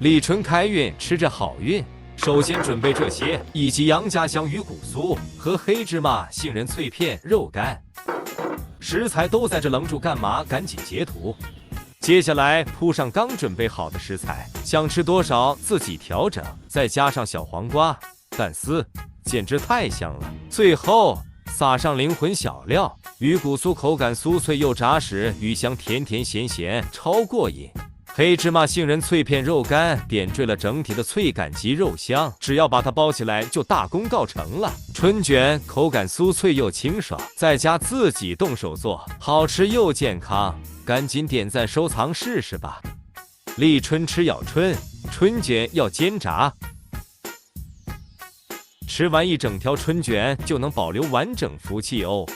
立春开运，吃着好运。首先准备这些，以及杨家香鱼骨酥和黑芝麻杏仁脆片肉干。食材都在这，愣住干嘛？赶紧截图。接下来铺上刚准备好的食材，想吃多少自己调整，再加上小黄瓜、蛋丝，简直太香了。最后撒上灵魂小料，鱼骨酥口感酥脆又扎实，鱼香甜甜咸咸，超过瘾。黑芝麻杏仁脆片肉干点缀了整体的脆感及肉香，只要把它包起来就大功告成了。春卷口感酥脆又清爽，在家自己动手做，好吃又健康，赶紧点赞收藏试试吧。立春吃咬春，春卷要煎炸。吃完一整条春卷就能保留完整福气哦。